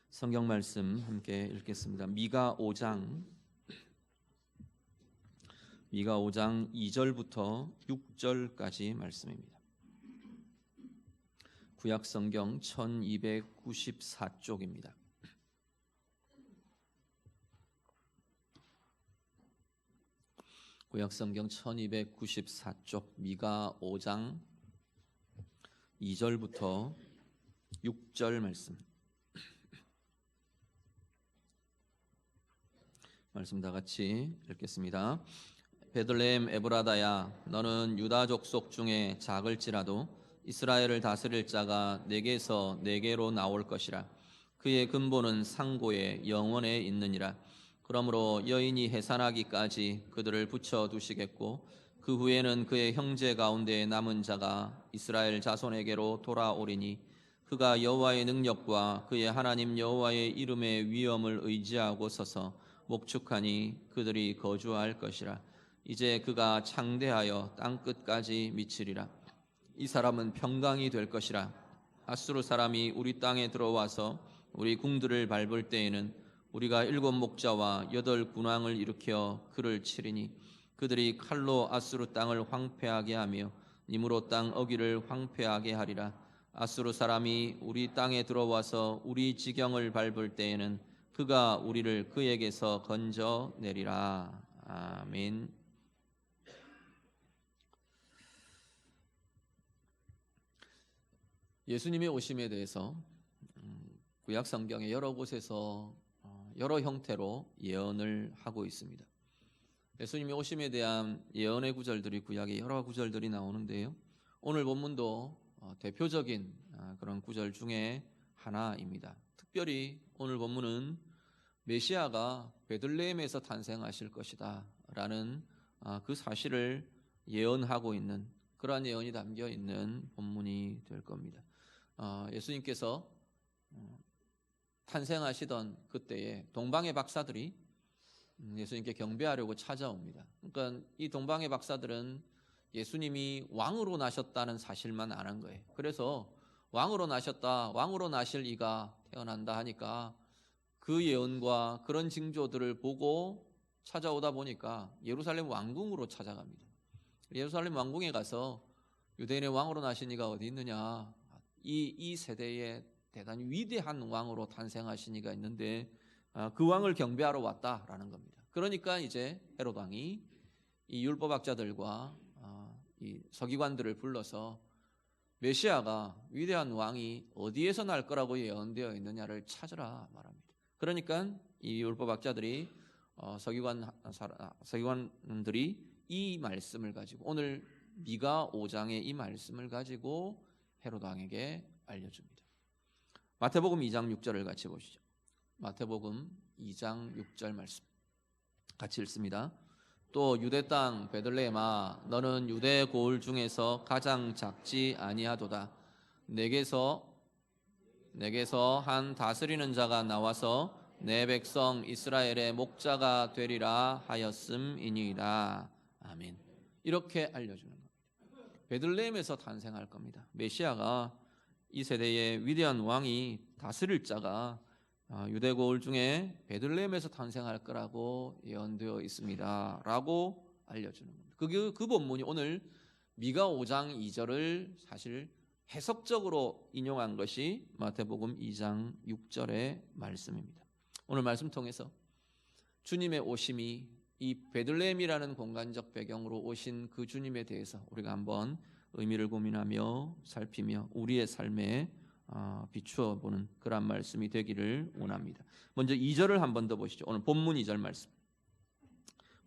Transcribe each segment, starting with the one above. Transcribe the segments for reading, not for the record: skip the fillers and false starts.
성경 말씀 함께 읽겠습니다. 미가 5장 2절부터 6절까지 말씀입니다. 구약 성경 1294쪽입니다. 구약 성경 1294쪽 미가 5장 2절부터 6절 말씀 다 같이 읽겠습니다. 베들레헴 에브라다야, 너는 유다 족속 중에 작을지라도 이스라엘을 다스릴 자가 내게서 내게로 나올 것이라. 그의 근본은 상고에 영원에 있느니라. 그러므로 여인이 해산하기까지 그들을 붙여 두시겠고 그 후에는 그의 형제 가운데 남은 자가 이스라엘 자손에게로 돌아오리니 그가 여호와의 능력과 그의 하나님 여호와의 이름의 위엄을 의지하고 서서 목축하니 그들이 거주할 것이라. 이제 그가 창대하여 땅 끝까지 미치리라. 이 사람은 평강이 될 것이라. 아수르 사람이 우리 땅에 들어와서 우리 궁들을 밟을 때에는 우리가 7 목자와 8 군왕을 일으켜 그를 치리니 그들이 칼로 아수르 땅을 황폐하게 하며 니므롯 땅 어귀를 황폐하게 하리라. 아수르 사람이 우리 땅에 들어와서 우리 지경을 밟을 때에는 그가 우리를 그에게서 건져내리라. 아멘. 예수님의 오심에 대해서 구약 성경의 여러 곳에서 여러 형태로 예언을 하고 있습니다. 예수님의 오심에 대한 예언의 구절들이 구약의 여러 구절들이 나오는데요. 오늘 본문도 대표적인 그런 구절 중에 하나입니다. 특별히 오늘 본문은 메시아가 베들레헴에서 탄생하실 것이다 라는 그 사실을 예언하고 있는 그러한 예언이 담겨 있는 본문이 될 겁니다. 예수님께서 탄생하시던 그때에 동방의 박사들이 예수님께 경배하려고 찾아옵니다. 그러니까 이 동방의 박사들은 예수님이 왕으로 나셨다는 사실만 아는 거예요. 그래서 왕으로 나셨다, 왕으로 나실 이가 태어난다 하니까 그 예언과 그런 징조들을 보고 찾아오다 보니까 예루살렘 왕궁으로 찾아갑니다. 예루살렘 왕궁에 가서 유대인의 왕으로 나신 이가 어디 있느냐, 이 세대에 대단히 위대한 왕으로 탄생하신 이가 있는데 그 왕을 경배하러 왔다라는 겁니다. 그러니까 이제 헤롯 왕이 이 율법학자들과 이 서기관들을 불러서 메시아가 위대한 왕이 어디에서 날 거라고 예언되어 있느냐를 찾으라 말합니다. 그러니까 이 율법학자들이 서기관들이 이 말씀을 가지고 오늘 미가 5장의 이 말씀을 가지고 헤롯 왕에게 알려줍니다. 마태복음 2장 6절을 같이 보시죠. 마태복음 2장 6절 말씀 같이 읽습니다. 또 유대 땅 베들레헴아, 너는 유대 고을 중에서 가장 작지 아니하도다. 내게서 한 다스리는 자가 나와서 내 백성 이스라엘의 목자가 되리라 하였음이니이다. 아멘. 이렇게 알려주는 겁니다. 베들레헴에서 탄생할 겁니다. 메시아가 이 세대의 위대한 왕이 다스릴 자가 유대 고을 중에 베들레헴에서 탄생할 거라고 예언되어 있습니다 라고 알려주는 겁니다. 그 본문이 오늘 미가 5장 2절을 사실 해석적으로 인용한 것이 마태복음 2장 6절의 말씀입니다. 오늘 말씀 통해서 주님의 오심이 이 베들레헴이라는 공간적 배경으로 오신 그 주님에 대해서 우리가 한번 의미를 고민하며 살피며 우리의 삶에 비추어 보는 그런 말씀이 되기를 원합니다. 먼저 2절을 한 번 더 보시죠. 오늘 본문 2절 말씀.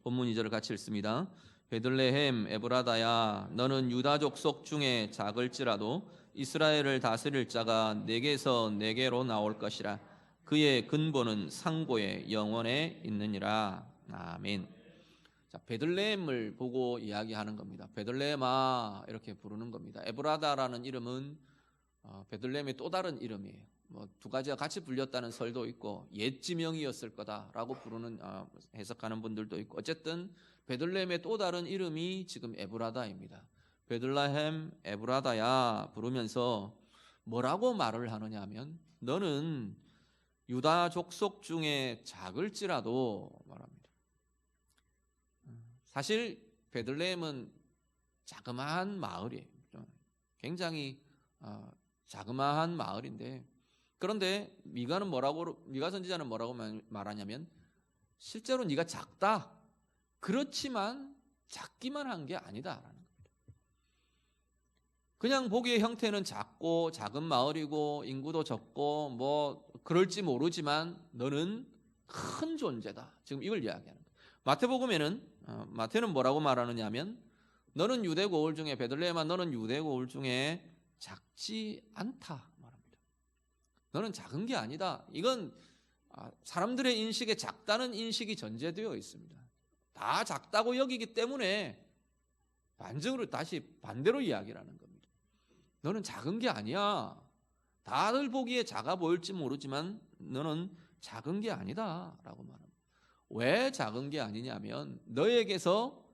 본문 2절을 같이 읽습니다. 베들레헴 에브라다야, 너는 유다 족속 중에 작을지라도 이스라엘을 다스릴 자가 내게서 내게로 나올 것이라. 그의 근본은 상고에 영원에 있느니라. 아멘. 자, 베들레헴을 보고 이야기하는 겁니다. 베들레헴아 이렇게 부르는 겁니다. 에브라다라는 이름은 베들레헴의 또 다른 이름이에요. 두 가지가 같이 불렸다는 설도 있고 옛 지명이었을 거다라고 부르는 해석하는 분들도 있고 어쨌든 베들레헴의 또 다른 이름이 지금 에브라다입니다. 베들레헴 에브라다야 부르면서 뭐라고 말을 하느냐 하면 너는 유다 족속 중에 작을지라도 말합니다. 사실 베들레헴은 자그마한 마을이에요. 굉장히 자그마한 마을인데, 그런데 미가 선지자는 뭐라고 말하냐면 실제로 네가 작다. 그렇지만 작기만 한 게 아니다라는 겁니다. 그냥 보기의 형태는 작고 작은 마을이고 인구도 적고 뭐 그럴지 모르지만 너는 큰 존재다. 지금 이걸 이야기하는 거예요. 마태는 뭐라고 말하느냐 하면 너는 유대 고을 중에, 베들레헴아 너는 유대 고을 중에 작지 않다 말합니다. 너는 작은 게 아니다. 이건 사람들의 인식에 작다는 인식이 전제되어 있습니다. 다 작다고 여기기 때문에 다시 반대로 이야기를 하는 겁니다. 너는 작은 게 아니야. 다들 보기에 작아 보일지 모르지만 너는 작은 게 아니다 라고 말합니다. 왜 작은 게 아니냐면 너에게서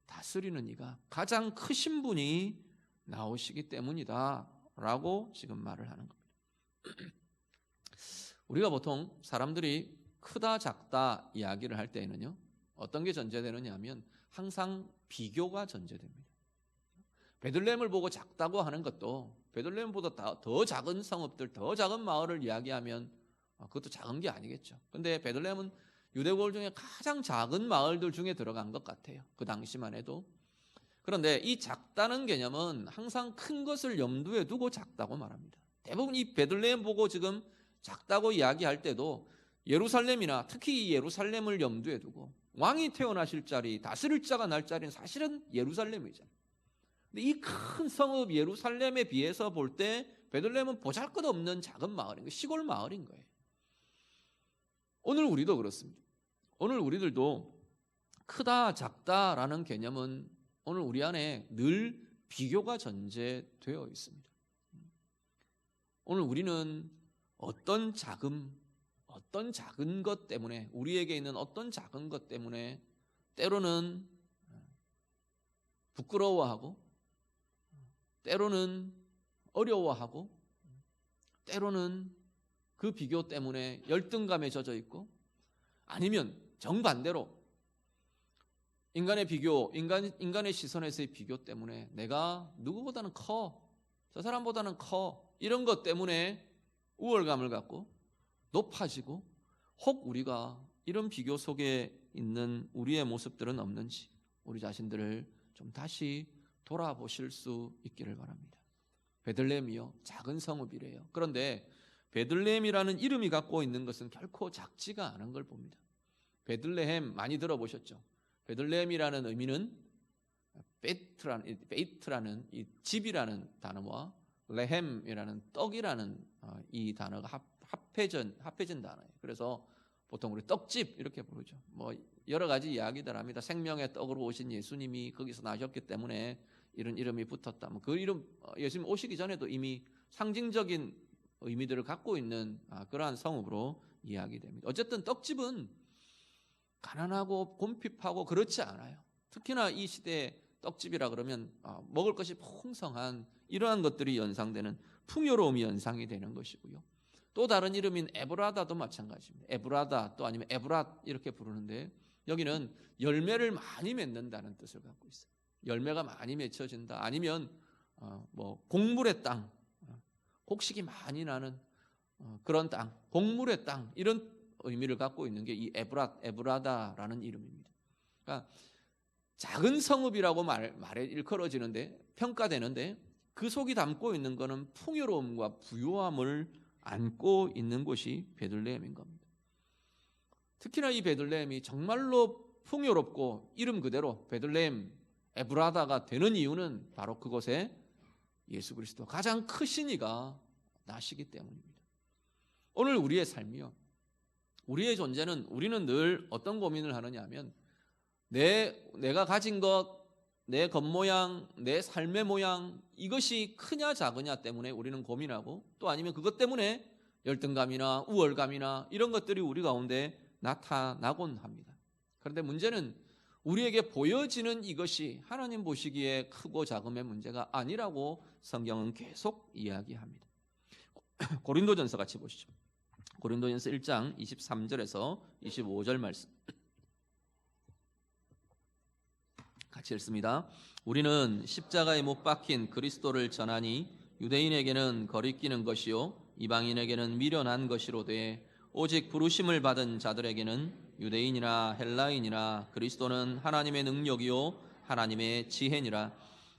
다스리는 이가 가장 크신 분이 나오시기 때문이다 라고 지금 말을 하는 겁니다. 우리가 보통 사람들이 크다 작다 이야기를 할 때에는요, 어떤 게 전제되느냐 하면 항상 비교가 전제됩니다. 베들레헴을 보고 작다고 하는 것도 베들레헴보다 더 작은 성읍들, 더 작은 마을을 이야기하면 그것도 작은 게 아니겠죠. 근데 베들레헴은 유대고을 중에 가장 작은 마을들 중에 들어간 것 같아요. 그 당시만 해도. 그런데 이 작다는 개념은 항상 큰 것을 염두에 두고 작다고 말합니다. 대부분 이 베들레헴 보고 지금 작다고 이야기할 때도 예루살렘이나 특히 이 예루살렘을 염두에 두고 왕이 태어나실 자리, 다스릴 자가 날 자리는 사실은 예루살렘이잖아요. 근데 이 큰 성읍 예루살렘에 비해서 볼 때 베들레헴은 보잘것없는 작은 마을인 거예요. 시골 마을인 거예요. 오늘 우리도 그렇습니다. 오늘 우리들도 크다 작다라는 개념은 오늘 우리 안에 늘 비교가 전제되어 있습니다. 오늘 우리는 어떤 작은 것 때문에, 우리에게 있는 어떤 작은 것 때문에 때로는 부끄러워하고, 때로는 어려워하고, 때로는 그 비교 때문에 열등감에 젖어 있고, 아니면 정반대로 인간의 비교, 인간의 시선에서의 비교 때문에 내가 누구보다는 커, 저 사람보다는 커, 이런 것 때문에 우월감을 갖고 높아지고, 혹 우리가 이런 비교 속에 있는 우리의 모습들은 없는지 우리 자신들을 좀 다시 돌아보실 수 있기를 바랍니다. 베들레헴이요, 작은 성읍이래요. 그런데 베들레헴이라는 이름이 갖고 있는 것은 결코 작지가 않은 걸 봅니다. 베들레헴 많이 들어보셨죠? 베들레헴이라는 의미는 베이트라는 이 집이라는 단어와 레헴이라는 떡이라는 이 단어가 합해진 단어예요. 그래서 보통 우리 떡집 이렇게 부르죠. 뭐 여러 가지 이야기들 합니다. 생명의 떡으로 오신 예수님이 거기서 나셨기 때문에 이런 이름이 붙었다. 그 이름 예수님 오시기 전에도 이미 상징적인 의미들을 갖고 있는 그러한 성읍으로 이야기됩니다. 어쨌든 떡집은 가난하고 곰핍하고 그렇지 않아요. 특히나 이 시대에 떡집이라 그러면 먹을 것이 풍성한 이러한 것들이 연상되는, 풍요로움이 연상이 되는 것이고요. 또 다른 이름인 에브라다도 마찬가지입니다. 에브라다 또 아니면 에브랏 이렇게 부르는데, 여기는 열매를 많이 맺는다는 뜻을 갖고 있어요. 열매가 많이 맺혀진다. 아니면 뭐 곡물의 땅, 곡식이 많이 나는 그런 땅, 곡물의 땅, 이런 의미를 갖고 있는 게 이 에브라다라는 이름입니다. 그러니까 작은 성읍이라고 말에 일컬어지는데, 평가되는데, 그 속이 담고 있는 것은 풍요로움과 부유함을 안고 있는 곳이 베들레헴인 겁니다. 특히나 이 베들레헴이 정말로 풍요롭고 이름 그대로 베들레헴 에브라다가 되는 이유는 바로 그곳에 예수 그리스도 가장 크신 이가 나시기 때문입니다. 오늘 우리의 삶이요, 우리의 존재는, 우리는 늘 어떤 고민을 하느냐 하면 내가 가진 것, 내 겉모양, 내 삶의 모양, 이것이 크냐 작으냐 때문에 우리는 고민하고, 또 아니면 그것 때문에 열등감이나 우월감이나 이런 것들이 우리 가운데 나타나곤 합니다. 그런데 문제는 우리에게 보여지는 이것이 하나님 보시기에 크고 작음의 문제가 아니라고 성경은 계속 이야기합니다. 고린도전서 같이 보시죠. 고린도전서 1장 23절에서 25절 말씀 같이 읽습니다. 우리는 십자가에 못 박힌 그리스도를 전하니 유대인에게는 거리끼는 것이요 이방인에게는 미련한 것이로되 오직 부르심을 받은 자들에게는 유대인이나 헬라인이나 그리스도는 하나님의 능력이요 하나님의 지혜니라.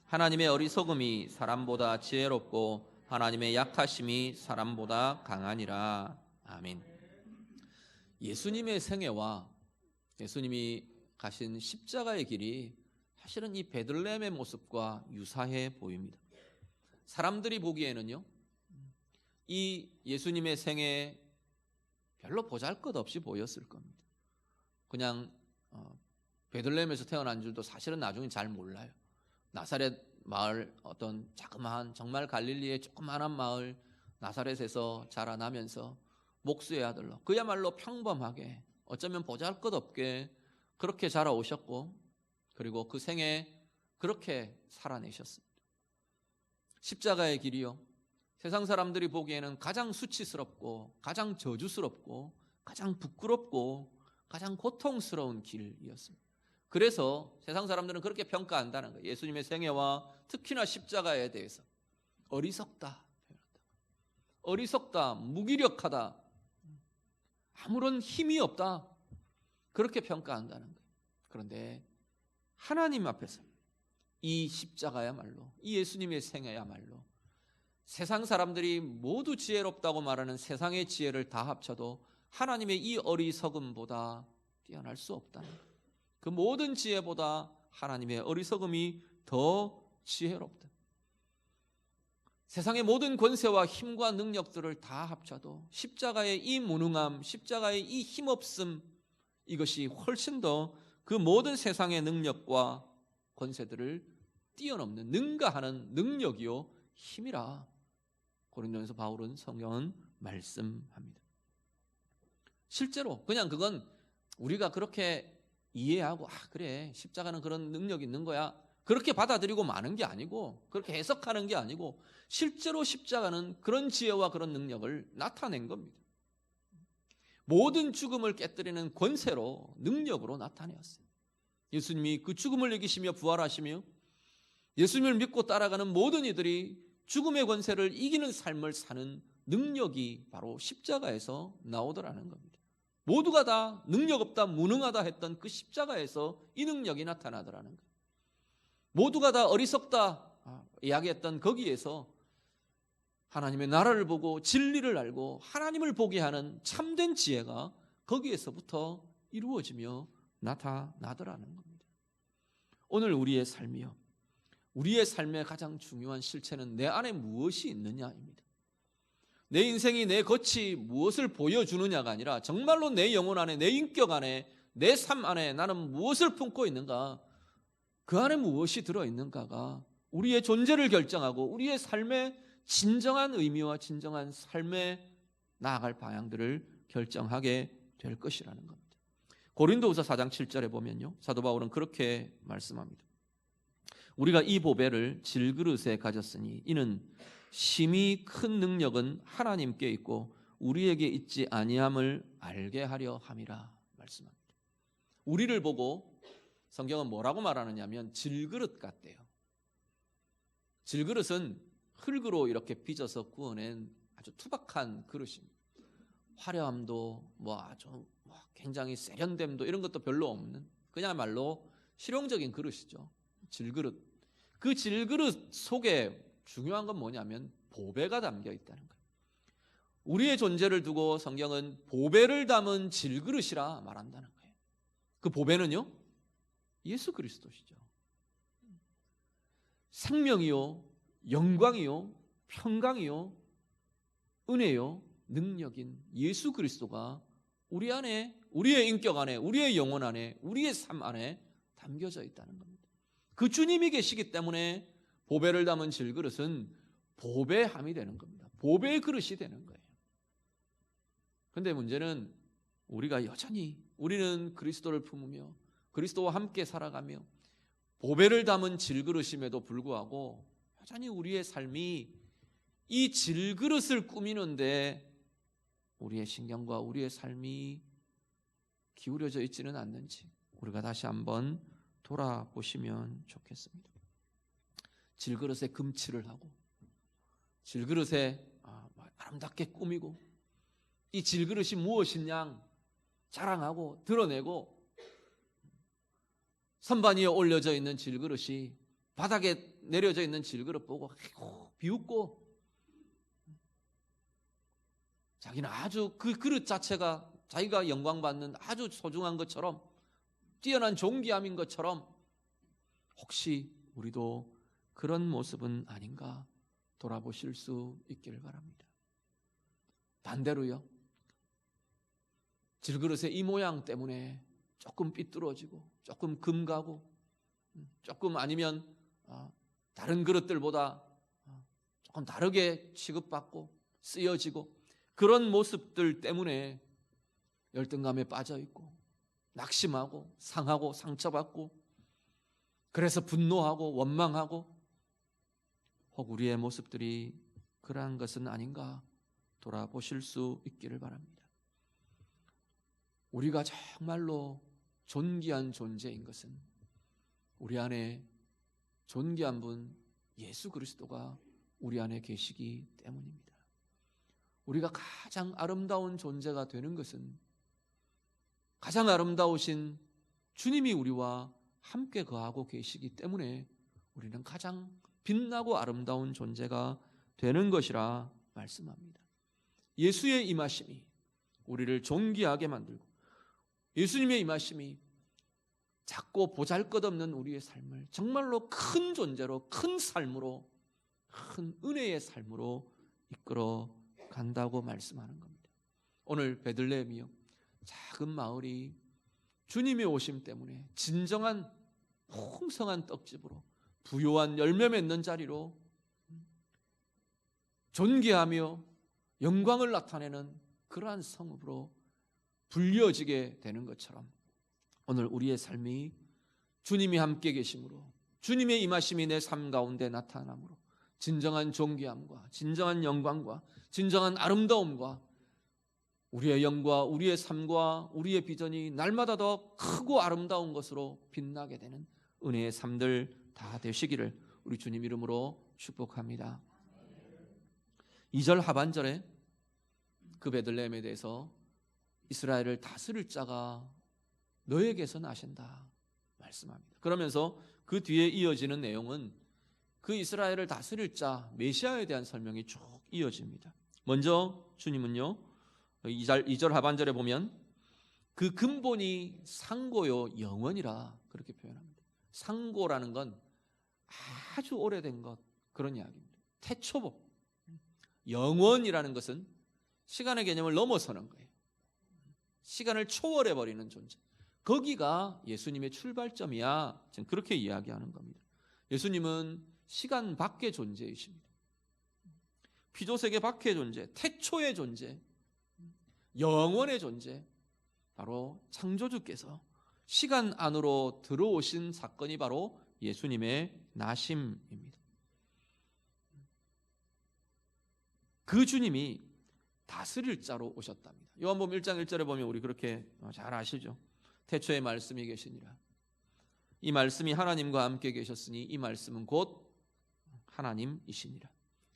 하나님의 어리석음이 사람보다 지혜롭고 하나님의 약하심이 사람보다 강하니라. 아멘. 예수님의 생애와 예수님이 가신 십자가의 길이 사실은 이 베들레헴의 모습과 유사해 보입니다. 사람들이 보기에는요, 이 예수님의 생애 별로 보잘것없이 보였을 겁니다. 그냥 베들레헴에서 태어난 줄도 사실은 나중에 잘 몰라요. 나사렛 마을, 어떤 자그마한 정말 갈릴리의 조그마한 마을 나사렛에서 자라나면서 목수의 아들로 그야말로 평범하게 어쩌면 보잘것없게 그렇게 자라오셨고, 그리고 그 생에 그렇게 살아내셨습니다. 십자가의 길이요, 세상 사람들이 보기에는 가장 수치스럽고 가장 저주스럽고 가장 부끄럽고 가장 고통스러운 길이었습니다. 그래서 세상 사람들은 그렇게 평가한다는 거예요. 예수님의 생애와 특히나 십자가에 대해서 어리석다, 어리석다, 무기력하다, 아무런 힘이 없다, 그렇게 평가한다는 거예요. 그런데 하나님 앞에서 이 십자가야말로, 이 예수님의 생애야말로 세상 사람들이 모두 지혜롭다고 말하는 세상의 지혜를 다 합쳐도 하나님의 이 어리석음보다 뛰어날 수 없다는 거예요. 그 모든 지혜보다 하나님의 어리석음이 더 지혜롭다. 세상의 모든 권세와 힘과 능력들을 다 합쳐도 십자가의 이 무능함, 십자가의 이 힘없음, 이것이 훨씬 더 그 모든 세상의 능력과 권세들을 뛰어넘는 능가하는 능력이요 힘이라 고린도전서 바울은 성경은 말씀합니다. 실제로 그냥 그건 우리가 그렇게 이해하고 그래 십자가는 그런 능력이 있는 거야 그렇게 받아들이고 마는 게 아니고, 그렇게 해석하는 게 아니고, 실제로 십자가는 그런 지혜와 그런 능력을 나타낸 겁니다. 모든 죽음을 깨뜨리는 권세로, 능력으로 나타내었어요. 예수님이 그 죽음을 이기시며 부활하시며 예수님을 믿고 따라가는 모든 이들이 죽음의 권세를 이기는 삶을 사는 능력이 바로 십자가에서 나오더라는 겁니다. 모두가 다 능력 없다, 무능하다 했던 그 십자가에서 이 능력이 나타나더라는 거예요. 모두가 다 어리석다 이야기했던 거기에서 하나님의 나라를 보고 진리를 알고 하나님을 보게 하는 참된 지혜가 거기에서부터 이루어지며 나타나더라는 겁니다. 오늘 우리의 삶이요, 우리의 삶의 가장 중요한 실체는 내 안에 무엇이 있느냐입니다. 내 인생이 내 겉이 무엇을 보여주느냐가 아니라 정말로 내 영혼 안에, 내 인격 안에, 내 삶 안에 나는 무엇을 품고 있는가, 그 안에 무엇이 들어있는가가 우리의 존재를 결정하고 우리의 삶의 진정한 의미와 진정한 삶에 나아갈 방향들을 결정하게 될 것이라는 겁니다. 고린도후서 4장 7절에 보면요, 사도 바울은 그렇게 말씀합니다. 우리가 이 보배를 질그릇에 가졌으니 이는 심히 큰 능력은 하나님께 있고 우리에게 있지 아니함을 알게 하려 함이라 말씀합니다. 우리를 보고 성경은 뭐라고 말하느냐면 질그릇 같대요. 질그릇은 흙으로 이렇게 빚어서 구워낸 아주 투박한 그릇입니다. 화려함도 아주 굉장히 세련됨도 이런 것도 별로 없는 그야말로 실용적인 그릇이죠. 질그릇. 그 질그릇 속에 중요한 건 뭐냐면 보배가 담겨 있다는 거예요. 우리의 존재를 두고 성경은 보배를 담은 질그릇이라 말한다는 거예요. 그 보배는요, 예수 그리스도시죠. 생명이요, 영광이요, 평강이요, 은혜요, 능력인 예수 그리스도가 우리 안에, 우리의 인격 안에, 우리의 영혼 안에, 우리의 삶 안에 담겨져 있다는 겁니다. 그 주님이 계시기 때문에 보배를 담은 질그릇은 보배함이 되는 겁니다. 보배의 그릇이 되는 거예요. 그런데 문제는 우리가 여전히 우리는 그리스도를 품으며 그리스도와 함께 살아가며 보배를 담은 질그릇임에도 불구하고 여전히 우리의 삶이 이 질그릇을 꾸미는데 우리의 신경과 우리의 삶이 기울여져 있지는 않는지 우리가 다시 한번 돌아보시면 좋겠습니다. 질그릇에 금칠을 하고 질그릇에 아름답게 꾸미고 이 질그릇이 무엇이냐 자랑하고 드러내고 선반 위에 올려져 있는 질그릇이 바닥에 내려져 있는 질그릇 보고 비웃고 자기는 아주 그 그릇 자체가 자기가 영광받는 아주 소중한 것처럼 뛰어난 존귀함인 것처럼 혹시 우리도 그런 모습은 아닌가 돌아보실 수 있기를 바랍니다. 반대로요, 질그릇의 이 모양 때문에 조금 삐뚤어지고 조금 금가고 조금 아니면 다른 그릇들보다 조금 다르게 취급받고 쓰여지고 그런 모습들 때문에 열등감에 빠져있고 낙심하고 상하고 상처받고 그래서 분노하고 원망하고 혹 우리의 모습들이 그러한 것은 아닌가 돌아보실 수 있기를 바랍니다. 우리가 정말로 존귀한 존재인 것은 우리 안에 존귀한 분 예수 그리스도가 우리 안에 계시기 때문입니다. 우리가 가장 아름다운 존재가 되는 것은 가장 아름다우신 주님이 우리와 함께 거하고 계시기 때문에 우리는 가장 빛나고 아름다운 존재가 되는 것이라 말씀합니다. 예수의 임하심이 우리를 존귀하게 만들고 예수님의 임하심이 작고 보잘것없는 우리의 삶을 정말로 큰 존재로 큰 삶으로 큰 은혜의 삶으로 이끌어 간다고 말씀하는 겁니다. 오늘 베들레헴이요 작은 마을이 주님의 오심 때문에 진정한 풍성한 떡집으로 부요한 열매 맺는 자리로 존귀하며 영광을 나타내는 그러한 성읍으로 불려지게 되는 것처럼 오늘 우리의 삶이 주님이 함께 계심으로 주님의 임하심이 내 삶 가운데 나타남으로 진정한 존귀함과 진정한 영광과 진정한 아름다움과 우리의 영과 우리의 삶과 우리의 비전이 날마다 더 크고 아름다운 것으로 빛나게 되는 은혜의 삶들 다 되시기를 우리 주님 이름으로 축복합니다. 2절 하반절에 그 베들레헴에 대해서 이스라엘을 다스릴 자가 너에게서 나신다 말씀합니다. 그러면서 그 뒤에 이어지는 내용은 그 이스라엘을 다스릴 자 메시아에 대한 설명이 쭉 이어집니다. 먼저 주님은요 2절 하반절에 보면 그 근본이 상고요 영원이라 그렇게 표현합니다. 상고라는 건 아주 오래된 것 그런 이야기입니다. 태초법. 영원이라는 것은 시간의 개념을 넘어서는 거예요. 시간을 초월해버리는 존재. 거기가 예수님의 출발점이야. 지금 그렇게 이야기하는 겁니다. 예수님은 시간 밖의 존재이십니다. 피조세계 밖의 존재, 태초의 존재, 영원의 존재, 바로 창조주께서 시간 안으로 들어오신 사건이 바로 예수님의 나심입니다. 그 주님이 다스릴 자로 오셨답니다. 요한복음 1장 1절에 보면 우리 그렇게 잘 아시죠? 태초에 말씀이 계시니라. 이 말씀이 하나님과 함께 계셨으니 이 말씀은 곧 하나님이시니라.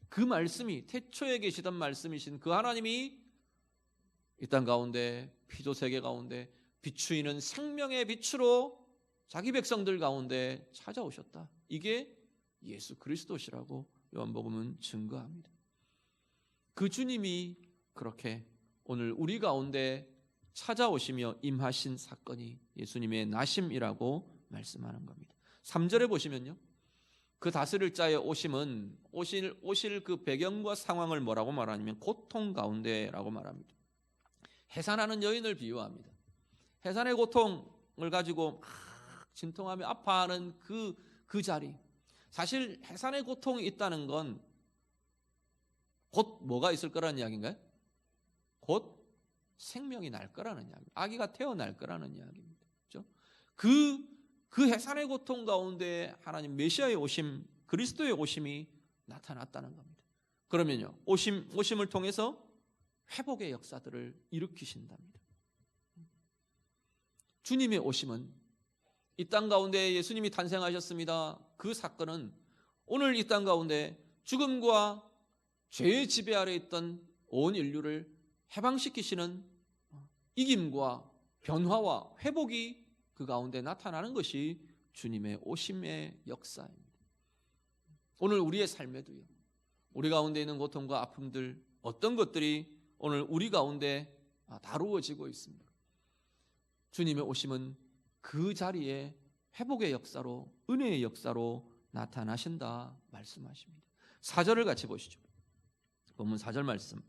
그 말씀이 태초에 계시던 말씀이신 그 하나님이 이 땅 가운데 피조세계 가운데 비추이는 생명의 빛으로 자기 백성들 가운데 찾아오셨다. 이게 예수 그리스도시라고 요한복음은 증거합니다. 그 주님이 그렇게 오늘 우리 가운데 찾아오시며 임하신 사건이 예수님의 나심이라고 말씀하는 겁니다. 3절에 보시면요, 그 다스릴 자의 오심은 오실 그 배경과 상황을 뭐라고 말하냐면 고통 가운데라고 말합니다. 해산하는 여인을 비유합니다. 해산의 고통을 가지고 진통하며 아파하는 그 자리. 사실 해산의 고통이 있다는 건 곧 뭐가 있을 거라는 이야기인가요? 곧 생명이 날 거라는 이야기. 아기가 태어날 거라는 이야기입니다. 그렇죠? 그 해산의 고통 가운데 하나님 메시아의 오심, 그리스도의 오심이 나타났다는 겁니다. 그러면요, 오심을 통해서 회복의 역사들을 일으키신답니다. 주님의 오심은 이 땅 가운데 예수님이 탄생하셨습니다. 그 사건은 오늘 이 땅 가운데 죽음과 죄의 지배 아래 있던 온 인류를 해방시키시는 이김과 변화와 회복이 그 가운데 나타나는 것이 주님의 오심의 역사입니다. 오늘 우리의 삶에도요, 우리 가운데 있는 고통과 아픔들, 어떤 것들이 오늘 우리 가운데 다루어지고 있습니다. 주님의 오심은 그 자리에 회복의 역사로, 은혜의 역사로 나타나신다 말씀하십니다. 4절을 같이 보시죠. 본문 4절 말씀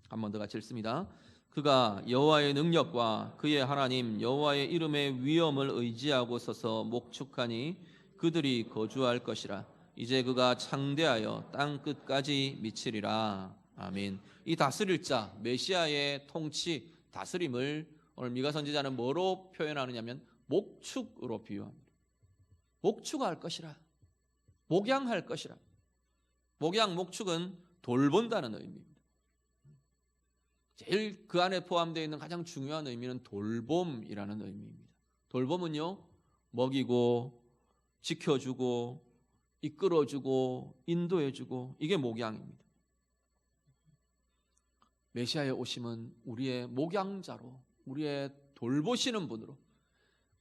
한 번 더 같이 읽습니다. 그가 여호와의 능력과 그의 하나님 여호와의 이름의 위엄을 의지하고 서서 목축하니 그들이 거주할 것이라. 이제 그가 창대하여 땅 끝까지 미치리라. 아멘. 이 다스릴 자, 메시아의 통치, 다스림을 오늘 미가 선지자는 뭐로 표현하느냐면 목축으로 비유합니다. 목축할 것이라. 목양할 것이라. 목양, 목축은 돌본다는 의미입니다. 제일 그 안에 포함되어 있는 가장 중요한 의미는 돌봄이라는 의미입니다. 돌봄은요, 먹이고 지켜주고 이끌어주고 인도해주고, 이게 목양입니다. 메시아의 오심은 우리의 목양자로, 우리의 돌보시는 분으로,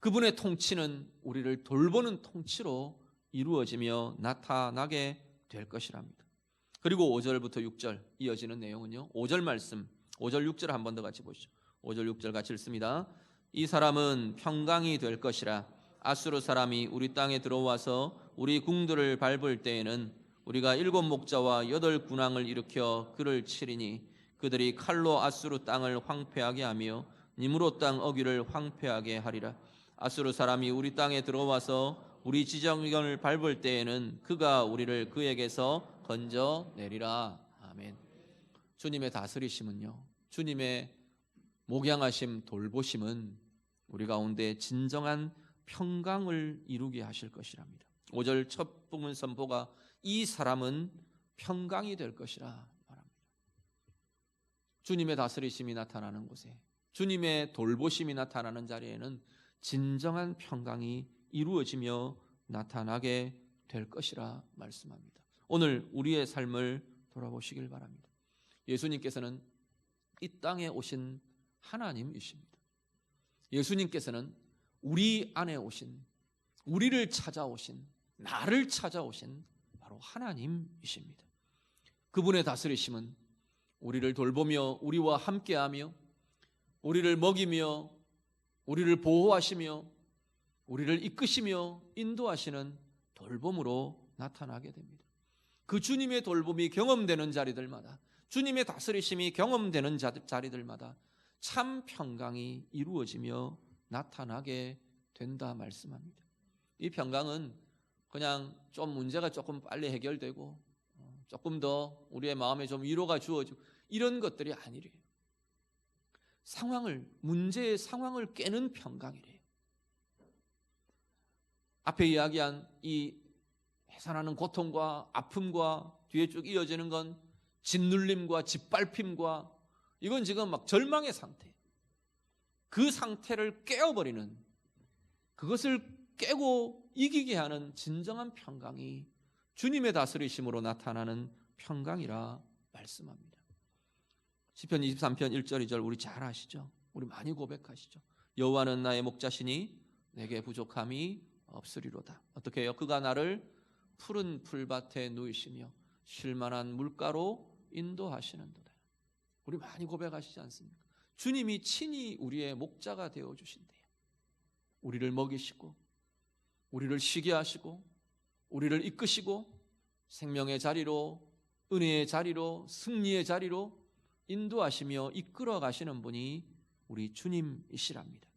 그분의 통치는 우리를 돌보는 통치로 이루어지며 나타나게 될 것이랍니다. 그리고 5절부터 6절 이어지는 내용은요, 5절 말씀, 5절 6절 한 번 더 같이 보시죠. 5절 6절 같이 읽습니다. 이 사람은 평강이 될 것이라. 아수르 사람이 우리 땅에 들어와서 우리 궁들을 밟을 때에는 우리가 7 목자와 8 군왕을 일으켜 그를 치리니 그들이 칼로 아수르 땅을 황폐하게 하며 니므롯 땅 어귀를 황폐하게 하리라. 아수르 사람이 우리 땅에 들어와서 우리 지정견을 밟을 때에는 그가 우리를 그에게서 건져내리라. 아멘. 주님의 다스리심은요, 주님의 목양하심, 돌보심은 우리 가운데 진정한 평강을 이루게 하실 것이랍니다. 5절 첫 부분 선포가 이 사람은 평강이 될 것이라 말합니다. 주님의 다스리심이 나타나는 곳에, 주님의 돌보심이 나타나는 자리에는 진정한 평강이 이루어지며 나타나게 될 것이라 말씀합니다. 오늘 우리의 삶을 돌아보시길 바랍니다. 예수님께서는 이 땅에 오신 하나님이십니다. 예수님께서는 우리 안에 오신, 우리를 찾아오신, 나를 찾아오신 바로 하나님이십니다. 그분의 다스리심은 우리를 돌보며 우리와 함께하며 우리를 먹이며 우리를 보호하시며 우리를 이끄시며 인도하시는 돌봄으로 나타나게 됩니다. 그 주님의 돌봄이 경험되는 자리들마다, 주님의 다스리심이 경험되는 자리들마다 참 평강이 이루어지며 나타나게 된다 말씀합니다. 이 평강은 그냥 좀 문제가 조금 빨리 해결되고 조금 더 우리의 마음에 좀 위로가 주어지고 이런 것들이 아니래요. 문제의 상황을 깨는 평강이래요. 앞에 이야기한 이 해산하는 고통과 아픔과 뒤에 쭉 이어지는 건 짓눌림과 짓밟힘과, 이건 지금 막 절망의 상태, 그 상태를 깨어버리는, 그것을 깨고 이기게 하는 진정한 평강이 주님의 다스리심으로 나타나는 평강이라 말씀합니다. 시편 23편 1절 2절 우리 잘 아시죠? 우리 많이 고백하시죠? 여호와는 나의 목자시니 내게 부족함이 없으리로다. 어떻게 해요? 그가 나를 푸른 풀밭에 누이시며 쉴만한 물가로 인도하시는도다. 우리 많이 고백하시지 않습니까? 주님이 친히 우리의 목자가 되어주신대요. 우리를 먹이시고 우리를 쉬게 하시고 우리를 이끄시고 생명의 자리로, 은혜의 자리로, 승리의 자리로 인도하시며 이끌어 가시는 분이 우리 주님이시랍니다.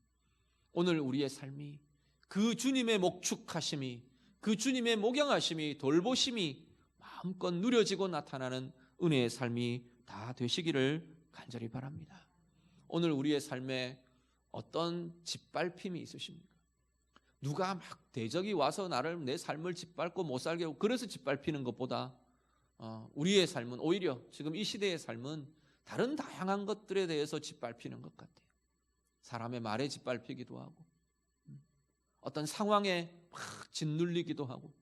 오늘 우리의 삶이 그 주님의 목축하심이, 그 주님의 목양하심이, 돌보심이 마음껏 누려지고 나타나는 은혜의 삶이 다 되시기를 간절히 바랍니다. 오늘 우리의 삶에 어떤 짓밟힘이 있으십니까? 누가 막 대적이 와서 내 삶을 짓밟고 못 살게 하고 그래서 짓밟히는 것보다 우리의 삶은, 오히려 지금 이 시대의 삶은 다른 다양한 것들에 대해서 짓밟히는 것 같아요. 사람의 말에 짓밟히기도 하고, 어떤 상황에 막 짓눌리기도 하고,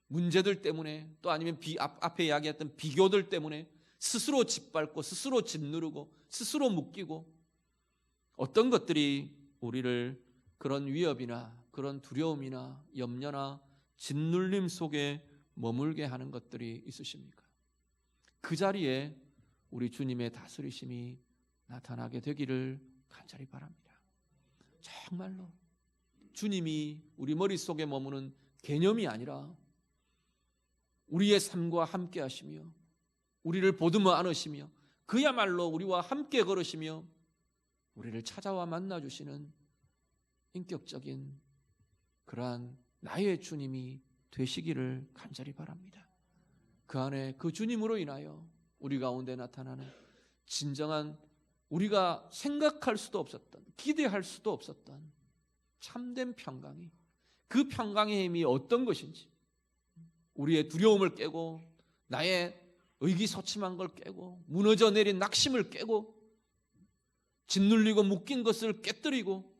문제들 때문에, 또 아니면 앞에 이야기했던 비교들 때문에 스스로 짓밟고 스스로 짓누르고 스스로 묶이고, 어떤 것들이 우리를 그런 위협이나 그런 두려움이나 염려나 짓눌림 속에 머물게 하는 것들이 있으십니까? 그 자리에 우리 주님의 다스리심이 나타나게 되기를 간절히 바랍니다. 정말로 주님이 우리 머릿속에 머무는 개념이 아니라 우리의 삶과 함께 하시며 우리를 보듬어 안으시며 그야말로 우리와 함께 걸으시며 우리를 찾아와 만나주시는 인격적인 그러한 나의 주님이 되시기를 간절히 바랍니다. 그 안에 그 주님으로 인하여 우리 가운데 나타나는 진정한 우리가 생각할 수도 없었던, 기대할 수도 없었던 참된 평강이, 그 평강의 힘이 어떤 것인지, 우리의 두려움을 깨고 나의 의기소침한 걸 깨고 무너져 내린 낙심을 깨고 짓눌리고 묶인 것을 깨뜨리고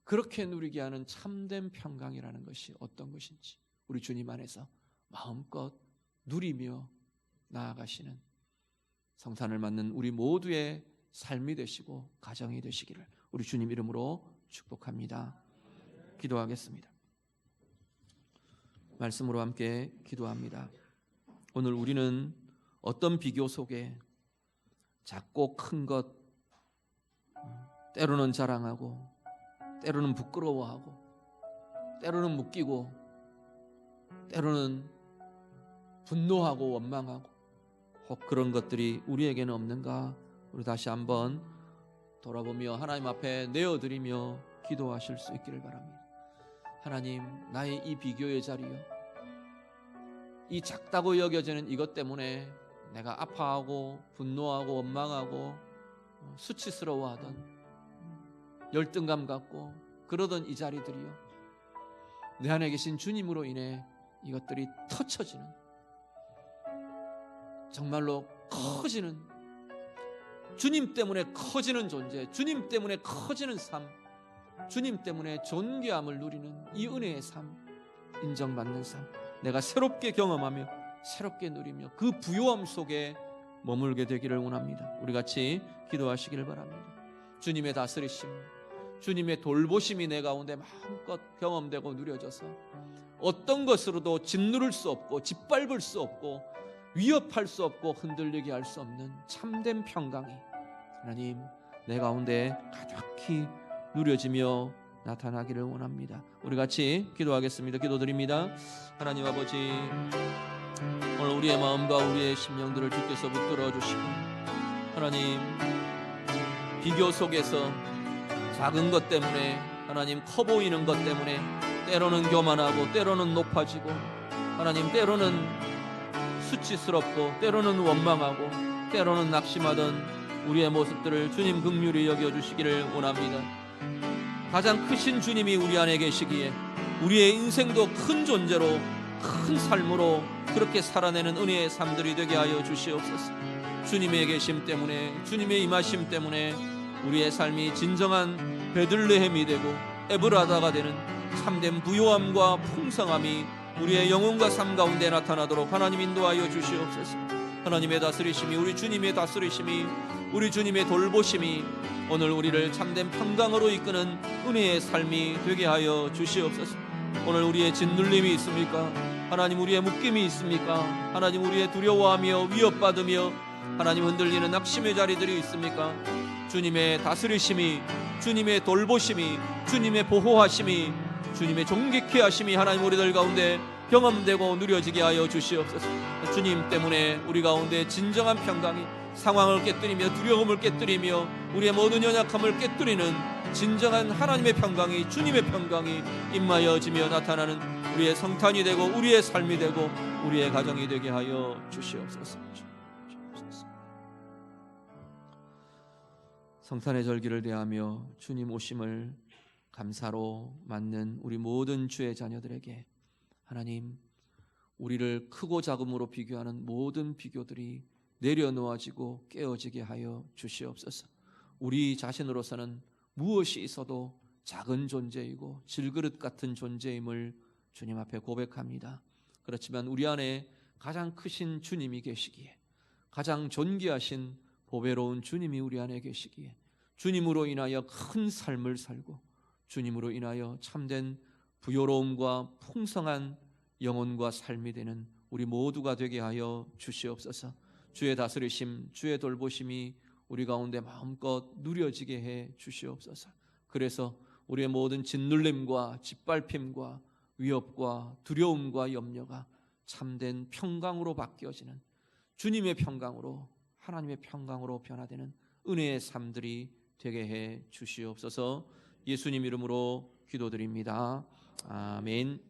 그렇게 누리게 하는 참된 평강이라는 것이 어떤 것인지 우리 주님 안에서 마음껏 누리며 나아가시는 성탄을 맞는 우리 모두의 삶이 되시고 가정이 되시기를 우리 주님 이름으로 축복합니다. 기도하겠습니다. 말씀으로 함께 기도합니다. 오늘 우리는 어떤 비교 속에 작고 큰 것, 때로는 자랑하고 때로는 부끄러워하고 때로는 묶이고 때로는 분노하고 원망하고 혹 그런 것들이 우리에게는 없는가? 우리 다시 한번 돌아보며 하나님 앞에 내어드리며 기도하실 수 있기를 바랍니다. 하나님, 나의 이 비교의 자리요, 이 작다고 여겨지는 이것 때문에 내가 아파하고 분노하고 원망하고 수치스러워하던 열등감 갖고 그러던 이 자리들이요, 내 안에 계신 주님으로 인해 이것들이 터쳐지는, 정말로 커지는, 주님 때문에 커지는 존재, 주님 때문에 커지는 삶, 주님 때문에 존귀함을 누리는 이 은혜의 삶, 인정받는 삶, 내가 새롭게 경험하며 새롭게 누리며 그 부요함 속에 머물게 되기를 원합니다. 우리 같이 기도하시기를 바랍니다. 주님의 다스리심, 주님의 돌보심이 내 가운데 마음껏 경험되고 누려져서 어떤 것으로도 짓누를 수 없고 짓밟을 수 없고 위협할 수 없고 흔들리게 할 수 없는 참된 평강이 하나님 내 가운데 가득히 누려지며 나타나기를 원합니다. 우리 같이 기도하겠습니다. 기도드립니다. 하나님 아버지, 오늘 우리의 마음과 우리의 심령들을 주께서 붙들어 주시고, 하나님 비교 속에서 작은 것 때문에, 하나님 커 보이는 것 때문에 때로는 교만하고 때로는 높아지고, 하나님 때로는 수치스럽고 때로는 원망하고 때로는 낙심하던 우리의 모습들을 주님 긍휼히 여겨주시기를 원합니다. 가장 크신 주님이 우리 안에 계시기에 우리의 인생도 큰 존재로 큰 삶으로 그렇게 살아내는 은혜의 삶들이 되게 하여 주시옵소서. 주님의 계심 때문에, 주님의 임하심 때문에 우리의 삶이 진정한 베들레헴이 되고 에브라다가 되는 참된 부요함과 풍성함이 우리의 영혼과 삶 가운데 나타나도록 하나님 인도하여 주시옵소서. 하나님의 다스리심이, 우리 주님의 다스리심이, 우리 주님의 돌보심이 오늘 우리를 참된 평강으로 이끄는 은혜의 삶이 되게 하여 주시옵소서. 오늘 우리의 짓눌림이 있습니까? 하나님 우리의 묶임이 있습니까? 하나님 우리의 두려워하며 위협받으며 하나님 흔들리는 낙심의 자리들이 있습니까? 주님의 다스리심이, 주님의 돌보심이, 주님의 보호하심이, 주님의 존귀케 하심이 하나님 우리들 가운데 경험되고 누려지게 하여 주시옵소서. 주님 때문에 우리 가운데 진정한 평강이 상황을 깨뜨리며 두려움을 깨뜨리며 우리의 모든 연약함을 깨뜨리는 진정한 하나님의 평강이, 주님의 평강이 임하여지며 나타나는 우리의 성탄이 되고 우리의 삶이 되고 우리의 가정이 되게 하여 주시옵소서. 성탄의 절기를 대하며 주님 오심을 감사로 맞는 우리 모든 주의 자녀들에게 하나님, 우리를 크고 작음으로 비교하는 모든 비교들이 내려놓아지고 깨어지게 하여 주시옵소서. 우리 자신으로서는 무엇이 있어도 작은 존재이고 질그릇 같은 존재임을 주님 앞에 고백합니다. 그렇지만 우리 안에 가장 크신 주님이 계시기에, 가장 존귀하신 보배로운 주님이 우리 안에 계시기에, 주님으로 인하여 큰 삶을 살고 주님으로 인하여 참된 부요로움과 풍성한 영혼과 삶이 되는 우리 모두가 되게 하여 주시옵소서. 주의 다스리심, 주의 돌보심이 우리 가운데 마음껏 누려지게 해 주시옵소서. 그래서 우리의 모든 짓눌림과 짓밟힘과 위협과 두려움과 염려가 참된 평강으로 바뀌어지는, 주님의 평강으로, 하나님의 평강으로 변화되는 은혜의 삶들이 되게 해 주시옵소서. 예수님 이름으로 기도드립니다. 아멘.